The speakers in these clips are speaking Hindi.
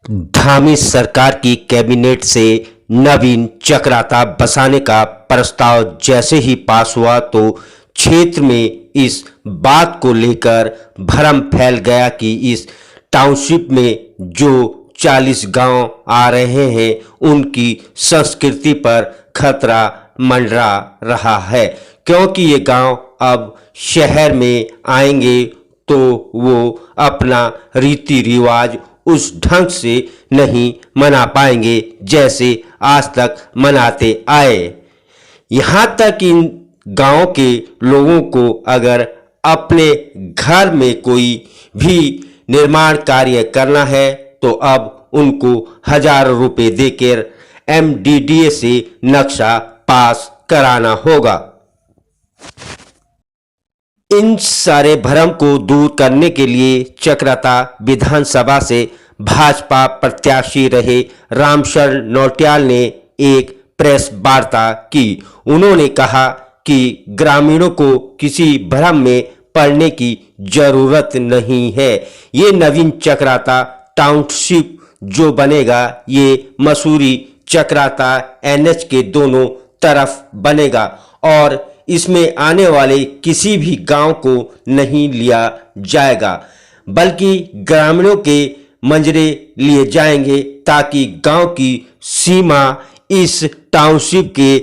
धामी सरकार की कैबिनेट से नवीन चक्राता बसाने का प्रस्ताव जैसे ही पास हुआ तो क्षेत्र में इस बात को लेकर भ्रम फैल गया कि इस टाउनशिप में जो 40 गांव आ रहे हैं उनकी संस्कृति पर खतरा मंडरा रहा है, क्योंकि ये गांव अब शहर में आएंगे तो वो अपना रीति रिवाज उस ढंग से नहीं मना पाएंगे जैसे आज तक मनाते आए। यहाँ तक इन गांव के लोगों को अगर अपने घर में कोई भी निर्माण कार्य करना है तो अब उनको हजारों रुपए देकर एमडीडीए से नक्शा पास कराना होगा। इन सारे भ्रम को दूर करने के लिए चक्राता विधानसभा से भाजपा प्रत्याशी रहे रामशरण नौटियाल ने एक प्रेस वार्ता की। उन्होंने कहा कि ग्रामीणों को किसी भ्रम में पड़ने की जरूरत नहीं है। ये नवीन चक्राता टाउनशिप जो बनेगा ये मसूरी चक्राता एनएच के दोनों तरफ बनेगा और इसमें आने वाले किसी भी गांव को नहीं लिया जाएगा, बल्कि ग्रामीणों के मंजरे लिए जाएंगे ताकि गांव की सीमा इस टाउनशिप के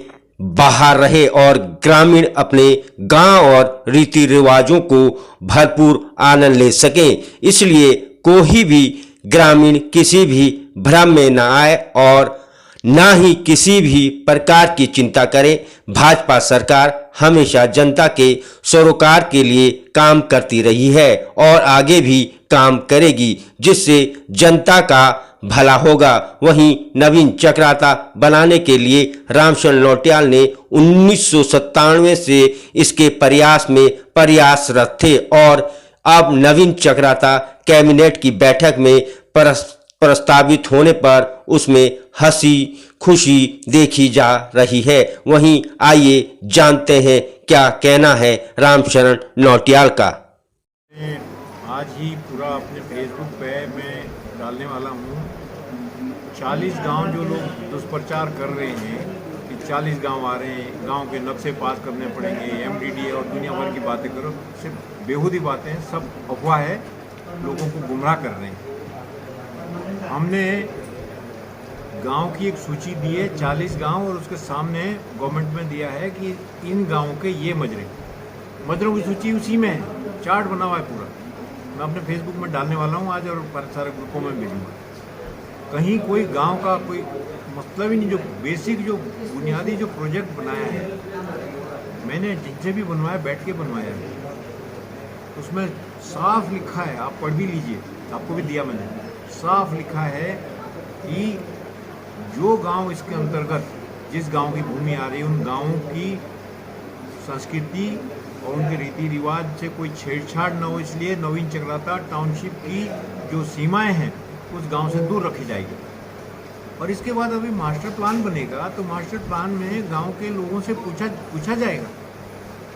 बाहर रहे और ग्रामीण अपने गांव और रीति रिवाजों को भरपूर आनंद ले सकें। इसलिए कोई भी ग्रामीण किसी भी भ्रम में न आए और ना ही किसी भी प्रकार की चिंता करें। भाजपा सरकार हमेशा जनता के सरोकार के लिए काम करती रही है और आगे भी काम करेगी, जिससे जनता का भला होगा। वहीं नवीन चक्राता बनाने के लिए रामशरण नौटियाल ने 1997 से इसके प्रयास में प्रयासरत थे और अब नवीन चक्राता कैबिनेट की बैठक में प्रस्तावित होने पर उसमें हंसी खुशी देखी जा रही है। वहीं आइए जानते हैं क्या कहना है रामशरण नौटियाल का। आज ही पूरा अपने फेसबुक पे मैं डालने वाला हूँ। 40 गांव जो लोग दुष्प्रचार कर रहे हैं कि 40 गांव आ रहे हैं, गांव के नक्शे पास करने पड़ेंगे, एमडीडीए और दुनिया भर की बातें करो, सिर्फ बेहूदी बातें, सब अफवाह है, लोगों को गुमराह कर रहे हैं। हमने गांव की एक सूची दी है 40 गांव और उसके सामने गवर्नमेंट में दिया है कि इन गांवों के ये मजरों की सूची उसी में है, चार्ट बना हुआ है पूरा। मैं अपने फेसबुक में डालने वाला हूँ आज और सारे ग्रुपों में भेजूँगा। कहीं कोई गांव का कोई मतलब ही नहीं। जो बेसिक जो बुनियादी जो प्रोजेक्ट बनाया है, मैंने जिनसे भी बनवाया बैठ के बनवाया है, उसमें साफ लिखा है, आप पढ़ भी लीजिए, आपको भी दिया मैंने, साफ लिखा है कि जो गांव इसके अंतर्गत जिस गांव की भूमि आ रही है उन गांवों की संस्कृति और उनके रीति रिवाज से कोई छेड़छाड़ न हो, इसलिए नवीन चक्राता टाउनशिप की जो सीमाएं हैं उस गांव से दूर रखी जाएगी। और इसके बाद अभी मास्टर प्लान बनेगा तो मास्टर प्लान में गांव के लोगों से पूछा जाएगा।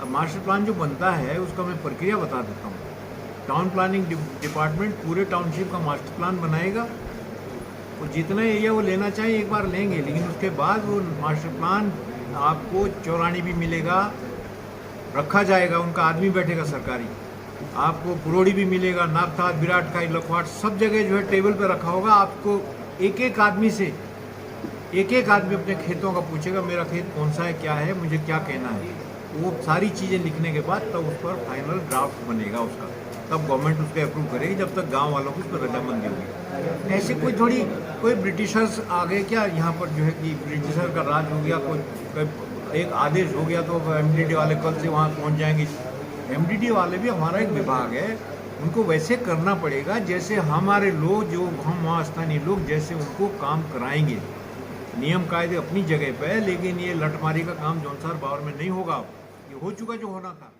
अब मास्टर प्लान जो बनता है उसका मैं प्रक्रिया बता देता हूँ। टाउन प्लानिंग डिपार्टमेंट पूरे टाउनशिप का मास्टर प्लान बनाएगा और जितना एरिया वो लेना चाहिए एक बार लेंगे, लेकिन उसके बाद वो मास्टर प्लान आपको चौरानी भी मिलेगा, रखा जाएगा, उनका आदमी बैठेगा सरकारी, आपको पुरोड़ी भी मिलेगा, नागथा, विराट खाई, लखवाट, सब जगह जो है टेबल पे रखा होगा। आपको एक एक आदमी अपने खेतों का पूछेगा, मेरा खेत कौन सा है, क्या है, मुझे क्या कहना है। वो सारी चीज़ें लिखने के बाद तब उस पर फाइनल ड्राफ्ट बनेगा उसका, तब गवर्नमेंट उसको अप्रूव करेगी, जब तक गांव वालों की उस पर रजामंदी होगी। ऐसे कोई ब्रिटिशर्स आ गए क्या यहाँ पर, जो है कि ब्रिटिशर का राज हो गया, कोई एक आदेश हो गया तो एमडीडी वाले कल से वहाँ पहुँच जाएंगे। एमडीडी वाले भी हमारा एक विभाग है, उनको वैसे करना पड़ेगा जैसे हमारे लोग, जो हम वहाँ स्थानीय लोग जैसे उनको काम कराएंगे। नियम कायदे अपनी जगह पे है, लेकिन ये लठमारी का काम जौनसार बावर में नहीं होगा। ये हो चुका जो होना था।